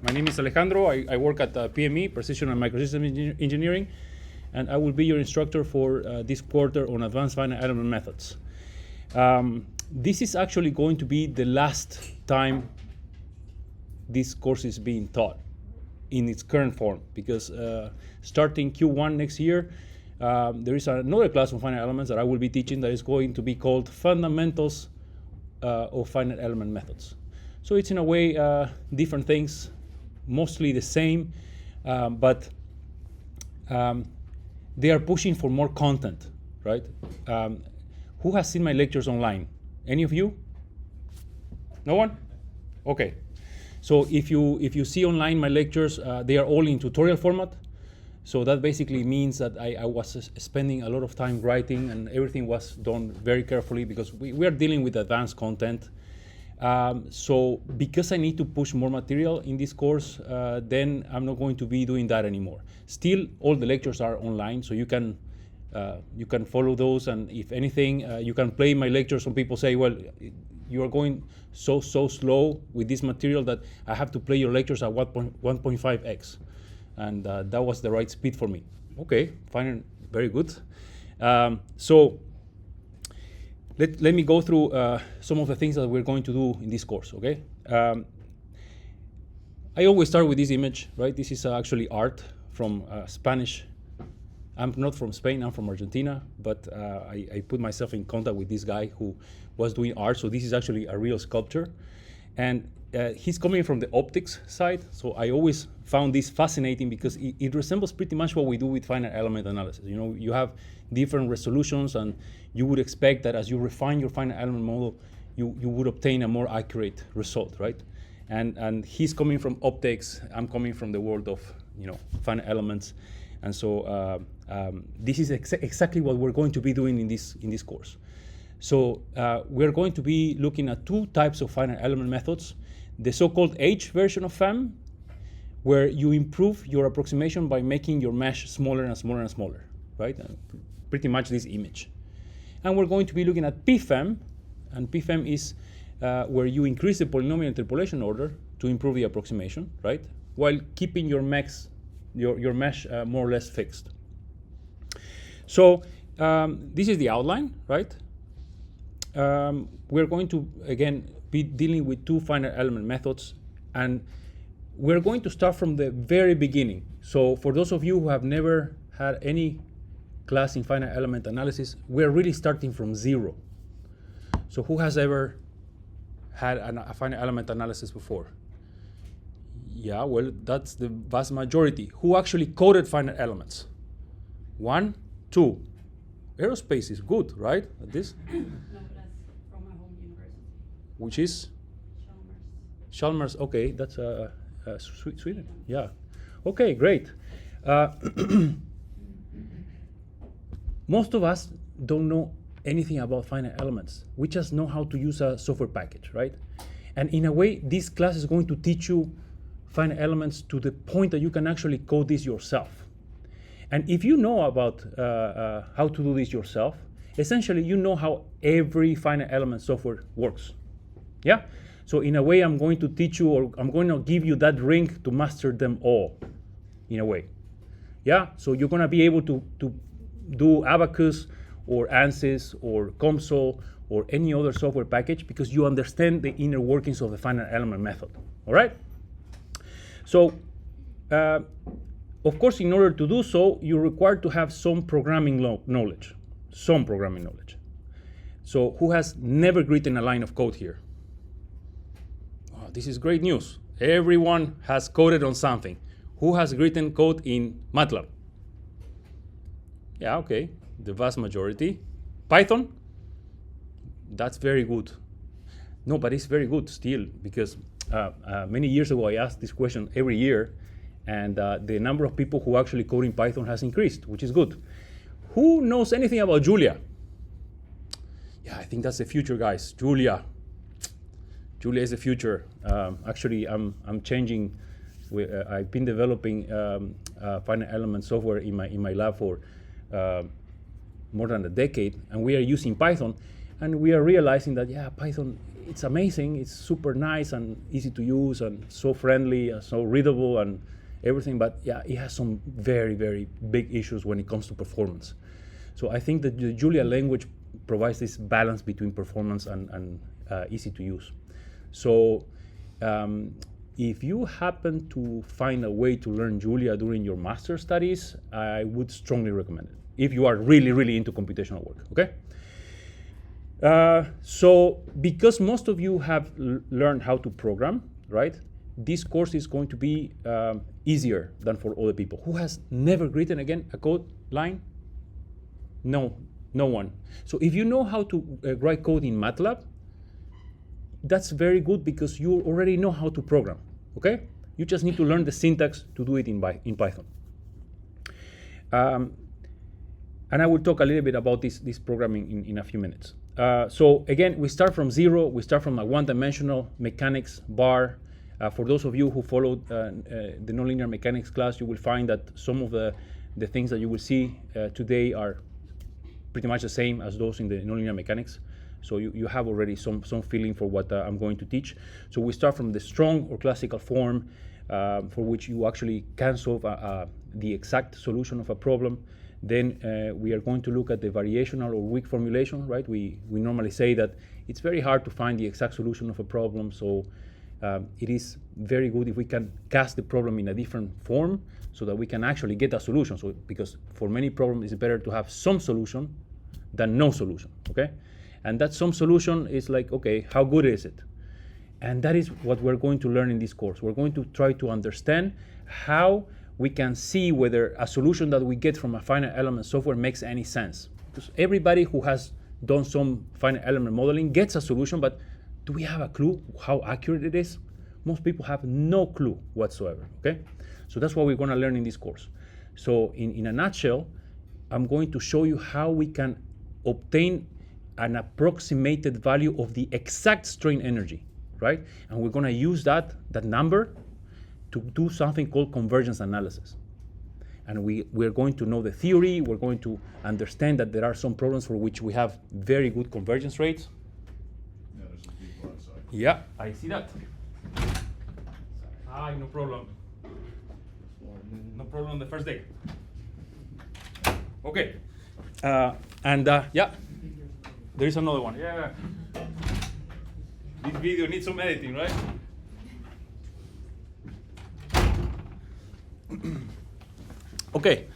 My name is Alejandro. I work at PME, Precision and Microsystem Engineering, and I will be your instructor for this quarter on advanced finite element methods. This is actually going to be the last time this course is being taught in its current form, because starting Q1 next year, there is another class of finite elements that I will be teaching that is going to be called Fundamentals of Finite Element Methods. So it's in a way different things, mostly the same, but they are pushing for more content, right? Who has seen my lectures online? Any of you? No one? Okay. So if you see online my lectures, they are all in tutorial format. So that basically means that I was spending a lot of time writing, and everything was done very carefully because we are dealing with advanced content. So because I need to push more material in this course, then I'm not going to be doing that anymore. Still, all the lectures are online, so you can follow those, and if anything, you can play my lectures. Some people say, well, you are going so slow with this material that I have to play your lectures at 1.5x. And that was the right speed for me. Okay, fine, very good. So let me go through some of the things that we're going to do in this course, okay? I always start with this image, right? This is actually art from Spanish. I'm not from Spain, I'm from Argentina, but I put myself in contact with this guy who was doing art, so this is actually a real sculpture. And he's coming from the optics side, so I always found this fascinating because it resembles pretty much what we do with finite element analysis. You know, you have different resolutions, and you would expect that as you refine your finite element model, you would obtain a more accurate result, right? And he's coming from optics, I'm coming from the world of, you know, finite elements, and so this is exactly what we're going to be doing in this course. So we're going to be looking at two types of finite element methods. The so-called H version of FEM, where you improve your approximation by making your mesh smaller and smaller and smaller, right? Pretty much this image. And we're going to be looking at PFEM, and PFEM is where you increase the polynomial interpolation order to improve the approximation, right? While keeping your mesh more or less fixed. So this is the outline, right? We're going to, again, be dealing with two finite element methods, and we're going to start from the very beginning. So for those of you who have never had any class in finite element analysis, we're really starting from zero. So who has ever had a finite element analysis before? Yeah, well, that's the vast majority. Who actually coded finite elements? 1, 2. Aerospace is good, right? At this? Which is? Chalmers. Okay, that's Sweden. Yeah. Okay, great. Most of us don't know anything about finite elements. We just know how to use a software package, right? And in a way, this class is going to teach you finite elements to the point that you can actually code this yourself. And if you know about how to do this yourself, essentially you know how every finite element software works. Yeah? So in a way, I'm going to teach you, or I'm going to give you that ring to master them all, in a way. Yeah? So you're going to be able to do Abacus or ANSYS or COMSOL or any other software package because you understand the inner workings of the finite element method. All right? So, of course, in order to do so, you're required to have some programming knowledge. Some programming knowledge. So who has never written a line of code here? Oh, this is great news. Everyone has coded on something. Who has written code in MATLAB? Yeah, okay, the vast majority. Python? That's very good. No, but it's very good still, because many years ago I asked this question every year, and the number of people who actually code in Python has increased, which is good. Who knows anything about Julia? Yeah, I think that's the future, guys. Julia is the future. Actually, I'm changing. I've been developing finite element software in my lab for more than a decade, and we are using Python, and we are realizing that, yeah, Python it's amazing. It's super nice and easy to use and so friendly and so readable and everything. But yeah, it has some very, very big issues when it comes to performance. So I think that the Julia language provides this balance between performance and easy to use. So if you happen to find a way to learn Julia during your master's studies, I would strongly recommend it, if you are really, really into computational work, okay? So because most of you have learned how to program, right? This course is going to be easier than for other people. Who has never written, again, a code line? No one. So if you know how to write code in MATLAB, that's very good because you already know how to program, okay? You just need to learn the syntax to do it in Python. And I will talk a little bit about this programming in a few minutes. So again, we start from zero. We start from a one-dimensional mechanics bar. For those of you who followed the nonlinear mechanics class, you will find that some of the things that you will see today are pretty much the same as those in the nonlinear mechanics. So you have already some feeling for what I'm going to teach. So we start from the strong or classical form for which you actually can solve the exact solution of a problem. Then we are going to look at the variational or weak formulation, right? We normally say that it's very hard to find the exact solution of a problem. So it is very good if we can cast the problem in a different form so that we can actually get a solution. So because for many problems, it's better to have some solution than no solution, okay? And that some solution is like, okay, how good is it? And that is what we're going to learn in this course. We're going to try to understand how we can see whether a solution that we get from a finite element software makes any sense. Because everybody who has done some finite element modeling gets a solution, but do we have a clue how accurate it is? Most people have no clue whatsoever, okay? So that's what we're gonna learn in this course. So in a nutshell, I'm going to show you how we can obtain an approximated value of the exact strain energy, right? And we're gonna use that number to do something called convergence analysis. And we're going to know the theory, we're going to understand that there are some problems for which we have very good convergence rates. Yeah, there's some people outside. Yeah, I see that. Hi, no problem. No problem on the first day. Okay. Yeah, there is another one. Yeah. This video needs some editing, right? Okay.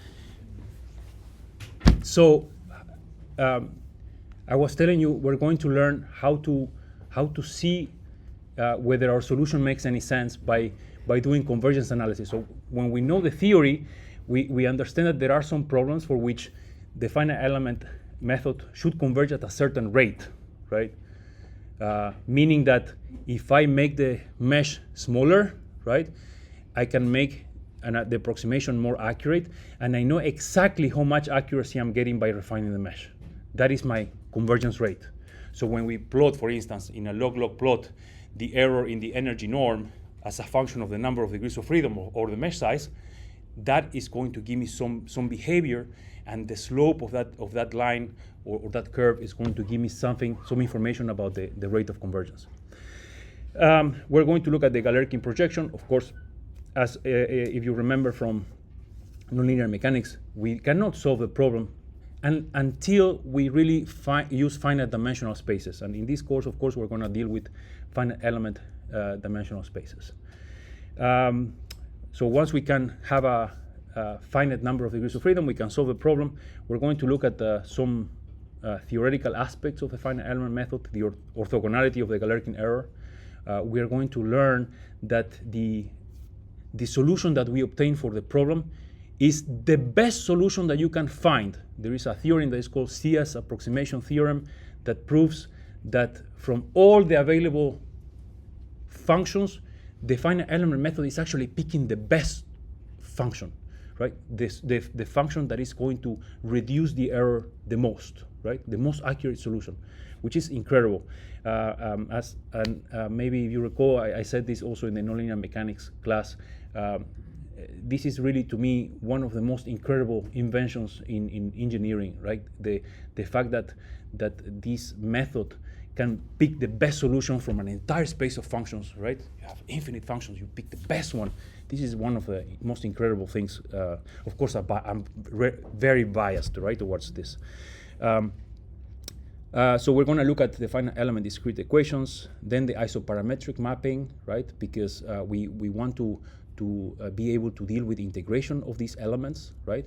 So I was telling you we're going to learn how to see whether our solution makes any sense by doing convergence analysis. So when we know the theory, we understand that there are some problems for which the finite element method should converge at a certain rate, right? Meaning that if I make the mesh smaller, right, I can make the approximation more accurate, and I know exactly how much accuracy I'm getting by refining the mesh. That is my convergence rate. So when we plot, for instance, in a log-log plot, the error in the energy norm as a function of the number of degrees of freedom or the mesh size, that is going to give me some behavior, and the slope of that line or that curve is going to give me some information about the rate of convergence. We're going to look at the Galerkin projection. Of course, as if you remember from nonlinear mechanics, we cannot solve the problem until we really use finite dimensional spaces. And in this course, of course, we're going to deal with finite element dimensional spaces. So once we can have a finite number of degrees of freedom, we can solve the problem. We're going to look at some theoretical aspects of the finite element method, the orthogonality of the Galerkin error. We are going to learn that the solution that we obtain for the problem is the best solution that you can find. There is a theorem that is called CS approximation theorem that proves that from all the available functions, the finite element method is actually picking the best function, right? The function that is going to reduce the error the most, right? The most accurate solution, which is incredible. Maybe if you recall, I said this also in the nonlinear mechanics class. This is really, to me, one of the most incredible inventions in engineering, right? The fact that this method can pick the best solution from an entire space of functions, right? You have infinite functions, you pick the best one. This is one of the most incredible things. Of course, I'm very biased, right, towards this. So we're going to look at the finite element discrete equations, then the isoparametric mapping, right? Because we want to be able to deal with integration of these elements, right?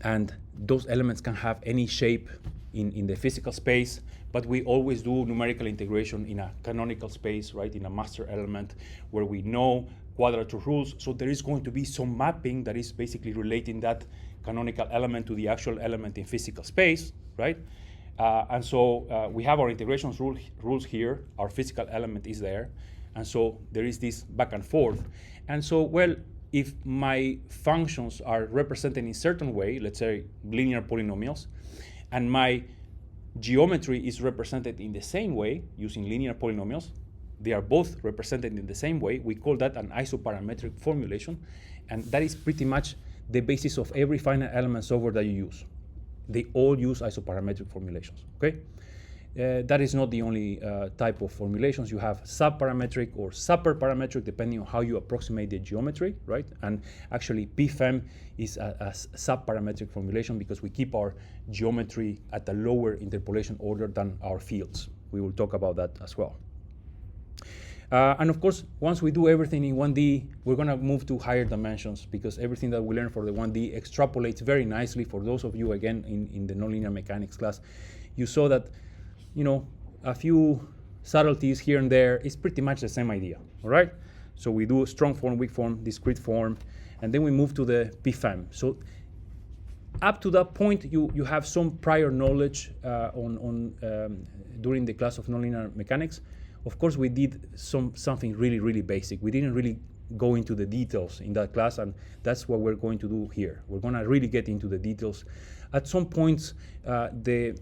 And those elements can have any shape in the physical space, but we always do numerical integration in a canonical space, right? In a master element where we know quadrature rules. So there is going to be some mapping that is basically relating that canonical element to the actual element in physical space, right? And so we have our integrations rules here. Our physical element is there. And so there is this back and forth. And so, well, if my functions are represented in a certain way, let's say linear polynomials, and my geometry is represented in the same way using linear polynomials, they are both represented in the same way, we call that an isoparametric formulation. And that is pretty much the basis of every finite element software that you use. They all use isoparametric formulations, okay? That is not the only type of formulations. You have subparametric or superparametric, depending on how you approximate the geometry, right? And actually, PFEM is a subparametric formulation because we keep our geometry at a lower interpolation order than our fields. We will talk about that as well. And of course, once we do everything in 1D, we're going to move to higher dimensions because everything that we learn for the 1D extrapolates very nicely. For those of you, again, in the nonlinear mechanics class, you saw that, you know, a few subtleties here and there is pretty much the same idea, all right? So we do strong form, weak form, discrete form, and then we move to the PFEM. So up to that point, you have some prior knowledge during the class of nonlinear mechanics. Of course, we did something really, really basic. We didn't really go into the details in that class, and that's what we're going to do here. We're going to really get into the details. At some points, the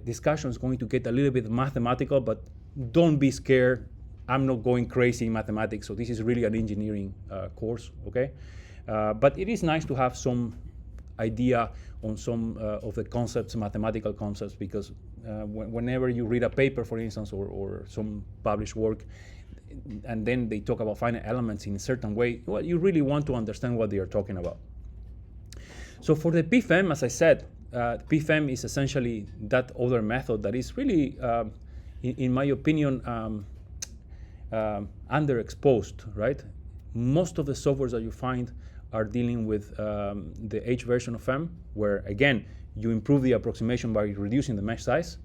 discussion is going to get a little bit mathematical, but don't be scared. I'm not going crazy in mathematics, so this is really an engineering course, okay? But it is nice to have some idea on some of the concepts, mathematical concepts, because whenever you read a paper, for instance, or some published work, and then they talk about finite elements in a certain way, well, you really want to understand what they are talking about. So for the PFEM, as I said, PFEM is essentially that other method that is really, in my opinion, underexposed, right? Most of the softwares that you find are dealing with the H version of FEM, where, again, you improve the approximation by reducing the mesh size.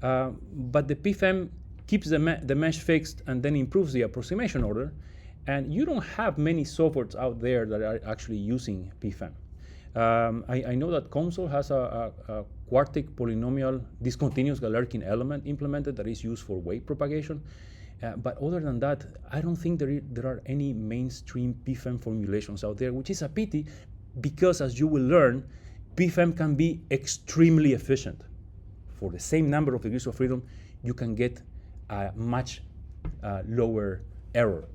But the PFEM keeps the mesh fixed and then improves the approximation order. And you don't have many softwares out there that are actually using PFEM. I know that COMSOL has a quartic polynomial discontinuous Galerkin element implemented that is used for wave propagation. But other than that, I don't think there are any mainstream PFEM formulations out there, which is a pity because, as you will learn, PFEM can be extremely efficient. For the same number of degrees of freedom, you can get a much lower error.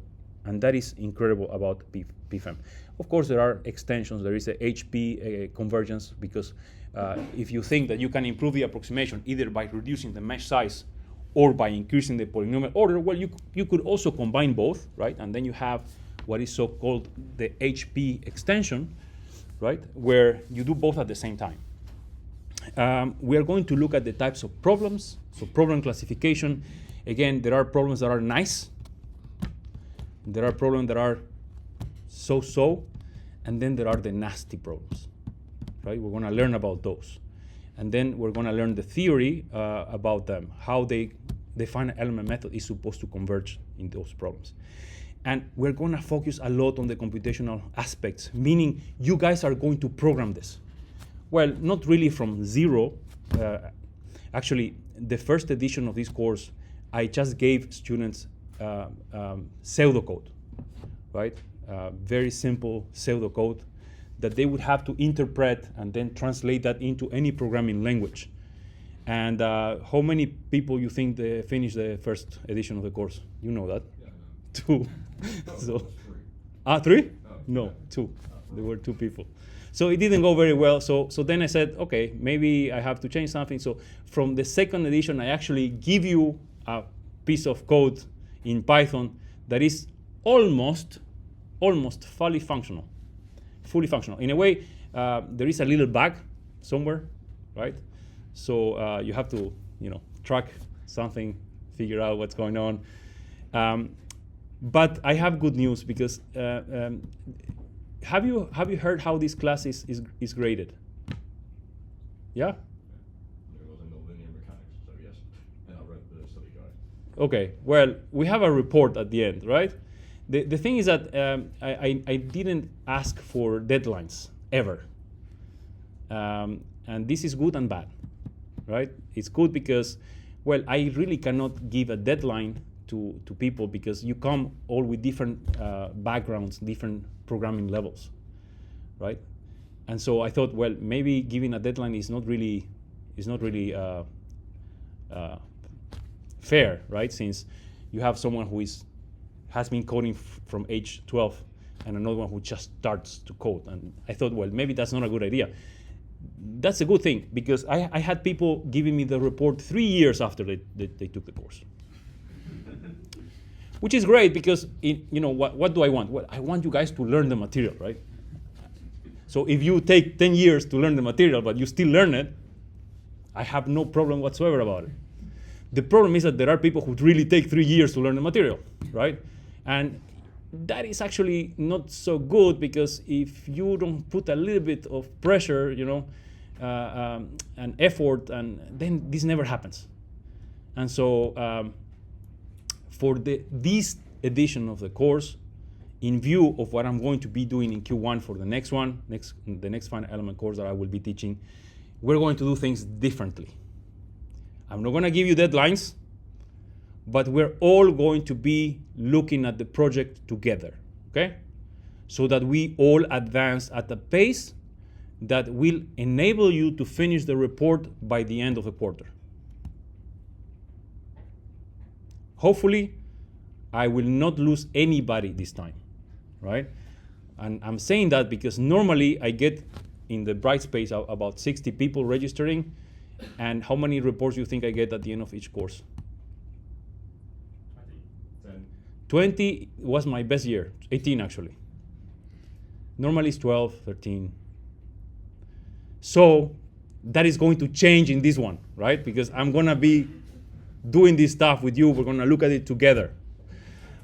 And that is incredible about PFEM. Of course, there are extensions. There is a HP convergence because if you think that you can improve the approximation either by reducing the mesh size or by increasing the polynomial order, well, you could also combine both, right? And then you have what is so-called the HP extension, right? Where you do both at the same time. We are going to look at the types of problems. So problem classification, again, there are problems that are nice. There are problems that are so-so, and then there are the nasty problems, right? We're going to learn about those. And then we're going to learn the theory about them, how the finite element method is supposed to converge in those problems. And we're going to focus a lot on the computational aspects, meaning you guys are going to program this. Well, not really from zero. Actually, the first edition of this course, I just gave students pseudocode, right? Very simple pseudocode that they would have to interpret and then translate that into any programming language. And how many people you think they finished the first edition of the course? You know that? Yeah, Two. no, So, three. three? No, No, two. There were two people. So it didn't go very well. So then I said, okay, maybe I have to change something. So from the second edition, I actually give you a piece of code in Python that is almost fully functional. Fully functional. In a way, there is a little bug somewhere, right? So you have to, track something, figure out what's going on. But I have good news because have you heard how this class is graded? Yeah? There wasn't no linear mechanics, so yes. And I read the study guide. Okay, well, we have a report at the end, right? The thing is that I didn't ask for deadlines, ever. And this is good and bad, right? It's good because, well, I really cannot give a deadline to people because you come all with different backgrounds, different programming levels, right? And so I thought, well, maybe giving a deadline is not really fair, right? Since you have someone who has been coding from age 12 and another one who just starts to code. And I thought, well, maybe that's not a good idea. That's a good thing because I had people giving me the report 3 years after they took the course. Which is great because, what do I want? Well, I want you guys to learn the material, right? So if you take 10 years to learn the material, but you still learn it, I have no problem whatsoever about it. The problem is that there are people who really take 3 years to learn the material, right? And that is actually not so good because if you don't put a little bit of pressure, and effort, and then this never happens. And so for this edition of the course, in view of what I'm going to be doing in Q1 for the next Finite Element course that I will be teaching, we're going to do things differently. I'm not going to give you deadlines, but we're all going to be looking at the project together, okay? So that we all advance at a pace that will enable you to finish the report by the end of the quarter. Hopefully, I will not lose anybody this time, right? And I'm saying that because normally I get in the Brightspace about 60 people registering, and how many reports do you think I get at the end of each course? 20 was my best year, 18 actually. Normally it's 12, 13. So that is going to change in this one, right? Because I'm gonna be doing this stuff with you. We're gonna look at it together.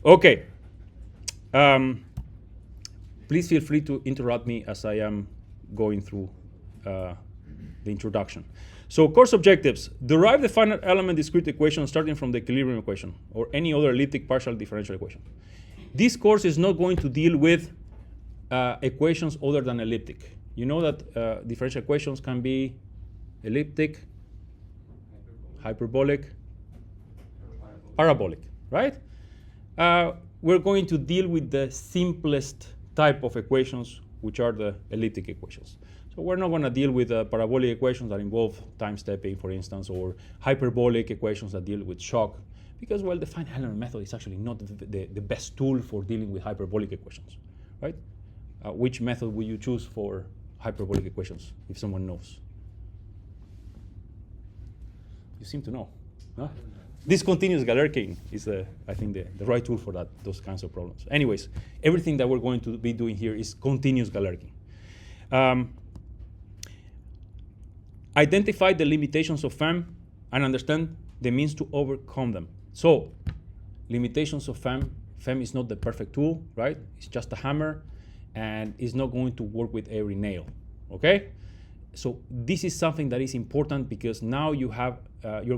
Okay. Please feel free to interrupt me as I am going through the introduction. So course objectives: derive the finite element discrete equation starting from the equilibrium equation or any other elliptic partial differential equation. This course is not going to deal with equations other than elliptic. You know that differential equations can be elliptic, hyperbolic, parabolic, right? We're going to deal with the simplest type of equations, which are the elliptic equations. So we're not going to deal with parabolic equations that involve time stepping, for instance, or hyperbolic equations that deal with shock, because, well, the finite element method is actually not the best tool for dealing with hyperbolic equations, right? Which method will you choose for hyperbolic equations, if someone knows? You seem to know. Huh? Discontinuous Galerkin is, I think, the right tool for those kinds of problems. Anyways, everything that we're going to be doing here is continuous Galerkin. Identify the limitations of FEM and understand the means to overcome them. So, limitations of FEM. FEM is not the perfect tool, right? It's just a hammer, and it's not going to work with every nail, okay? So this is something that is important because now you're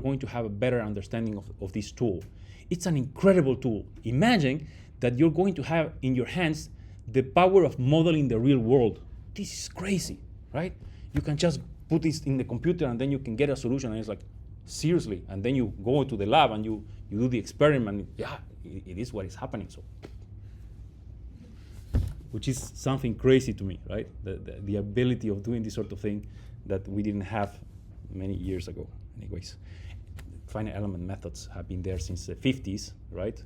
going to have a better understanding of this tool. It's an incredible tool. Imagine that you're going to have in your hands the power of modeling the real world. This is crazy, right? You can just put this in the computer and then you can get a solution, and it's like, seriously. And then you go to the lab and you do the experiment. Yeah, it is what is happening. So, which is something crazy to me, right? The ability of doing this sort of thing that we didn't have many years ago. Anyways, finite element methods have been there since the 50s, right?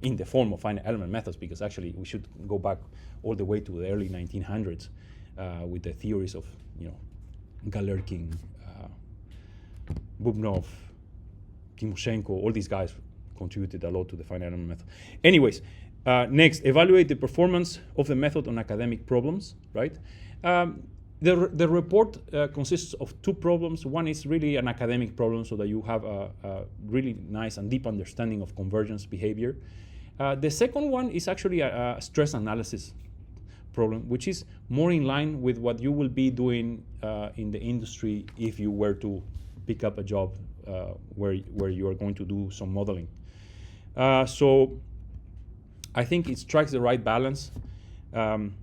In the form of finite element methods, because actually we should go back all the way to the early 1900s. with the theories of, Galerkin, Bubnov, Timoshenko, all these guys contributed a lot to the finite element method. Anyways, next, evaluate the performance of the method on academic problems, right? The report consists of two problems. One is really an academic problem so that you have a really nice and deep understanding of convergence behavior. The second one is actually a stress analysis problem, which is more in line with what you will be doing in the industry if you were to pick up a job where you are going to do some modeling. So I think it strikes the right balance. And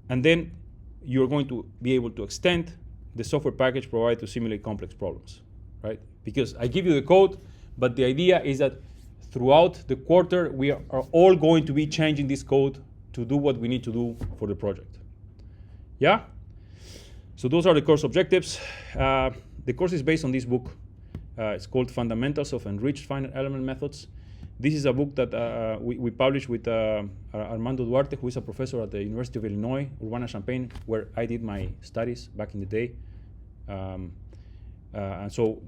then you're going to be able to extend the software package provided to simulate complex problems, right? Because I give you the code, but the idea is that throughout the quarter, we are all going to be changing this code to do what we need to do for the project. Yeah? So those are the course objectives. The course is based on this book. It's called Fundamentals of Enriched Finite Element Methods. This is a book that we published with Armando Duarte, who is a professor at the University of Illinois, Urbana-Champaign, where I did my studies back in the day. And so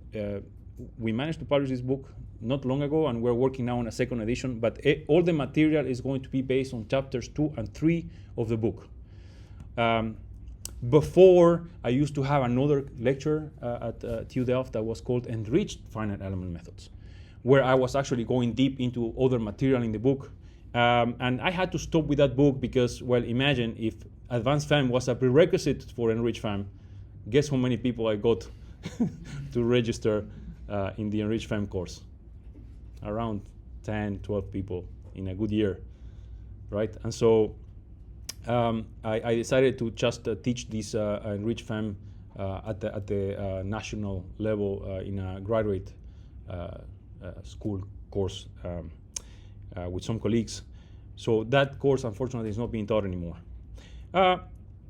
we managed to publish this book not long ago, and we're working now on a second edition. But all the material is going to be based on chapters 2 and 3 of the book. Before, I used to have another lecture at TU Delft that was called Enriched Finite Element Methods, where I was actually going deep into other material in the book. And I had to stop with that book because, well, imagine if Advanced FEM was a prerequisite for Enriched FEM, guess how many people I got to register in the Enriched FEM course? Around 10, 12 people in a good year, right? And so I decided to just teach this Enriched FEM at the national level in a graduate school course with some colleagues. So that course, unfortunately, is not being taught anymore.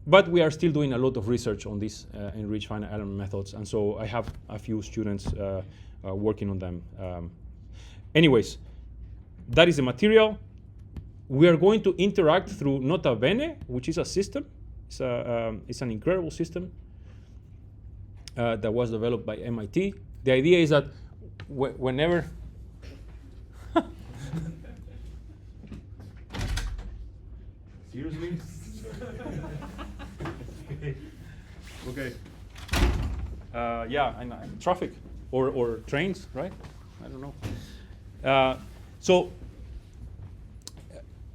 But we are still doing a lot of research on these enriched finite element methods, and so I have a few students working on them. Anyways, that is the material. We are going to interact through Nota Bene, which is a system. It's an incredible system that was developed by MIT. The idea is that whenever seriously? Okay. Yeah, and traffic or trains, right? I don't know. So,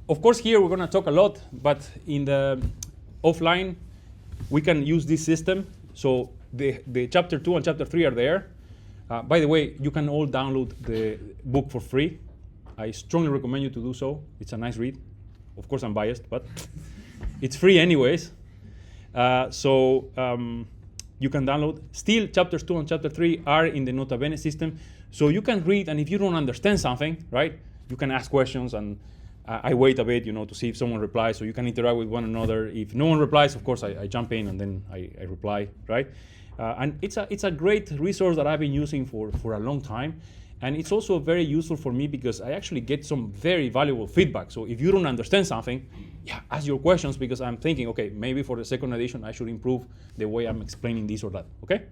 of course, here we're going to talk a lot, but in the offline, we can use this system. So the chapter 2 and chapter 3 are there. By the way, you can all download the book for free. I strongly recommend you to do so. It's a nice read. Of course, I'm biased, but it's free anyways. So you can download. Still, chapters 2 and chapter 3 are in the Nota Bene system. So you can read, and if you don't understand something, right, you can ask questions, and I wait a bit, to see if someone replies, so you can interact with one another. If no one replies, of course, I jump in and then I reply, right? And it's a great resource that I've been using for a long time. And it's also very useful for me because I actually get some very valuable feedback. So if you don't understand something, yeah, ask your questions, because I'm thinking, okay, maybe for the second edition, I should improve the way I'm explaining this or that, okay?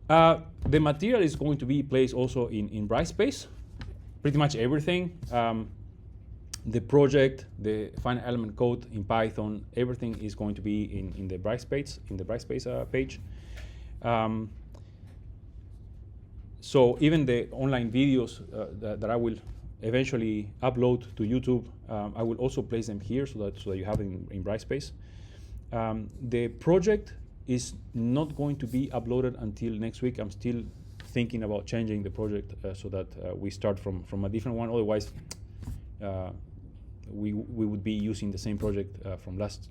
The material is going to be placed also in Brightspace, pretty much everything. The project, the finite element code in Python, everything is going to be in the Brightspace, page. So even the online videos that I will eventually upload to YouTube, I will also place them here so that you have them in Brightspace. The project is not going to be uploaded until next week. I'm still thinking about changing the project so that we start from a different one. Otherwise, we would be using the same project from last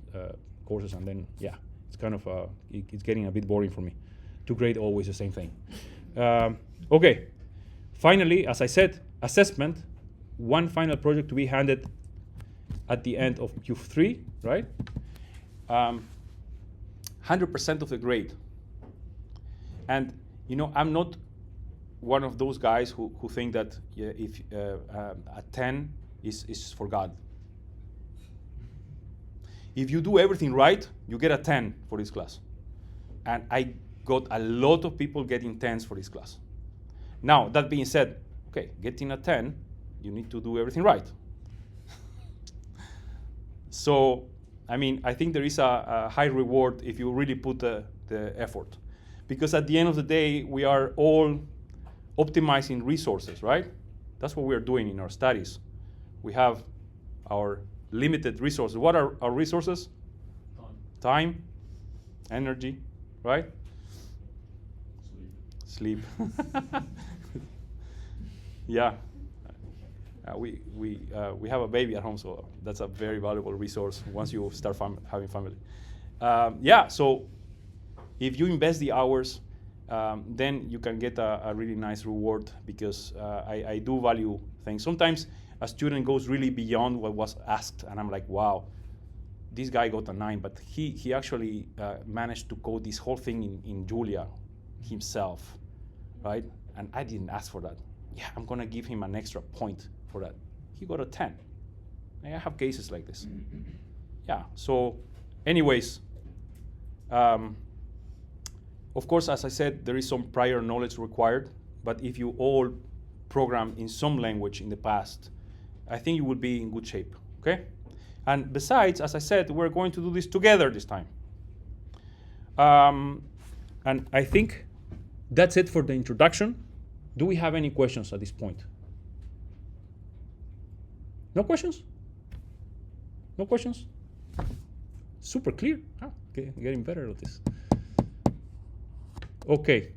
courses, and then yeah, it's kind of it's getting a bit boring for me to grade always the same thing. Okay, finally, as I said, assessment, one final project to be handed at the end of Q3, right? 100% of the grade. And I'm not one of those guys who think that if a 10 is for God. If you do everything right, you get a 10 for this class. And I got a lot of people getting 10s for this class. Now, that being said, okay, getting a 10, you need to do everything right. So, I mean, I think there is a high reward if you really put the effort. Because at the end of the day, we are all optimizing resources, right? That's what we are doing in our studies. We have our limited resources. What are our resources? Time, energy, right? Sleep. Yeah. We have a baby at home, so that's a very valuable resource once you start having family. Yeah, so if you invest the hours, then you can get a really nice reward, because I do value things. Sometimes a student goes really beyond what was asked, and I'm like, wow, this guy got a 9, but he actually managed to code this whole thing in Julia himself, right? And I didn't ask for that. Yeah, I'm gonna give him an extra point for that. He got a 10. I have cases like this. Yeah, so anyways, of course, as I said, there is some prior knowledge required, but if you all programmed in some language in the past, I think you will be in good shape, okay? And besides, as I said, we're going to do this together this time. And I think that's it for the introduction. Do we have any questions at this point? No questions? No questions? Super clear. Oh, okay, getting better at this. Okay.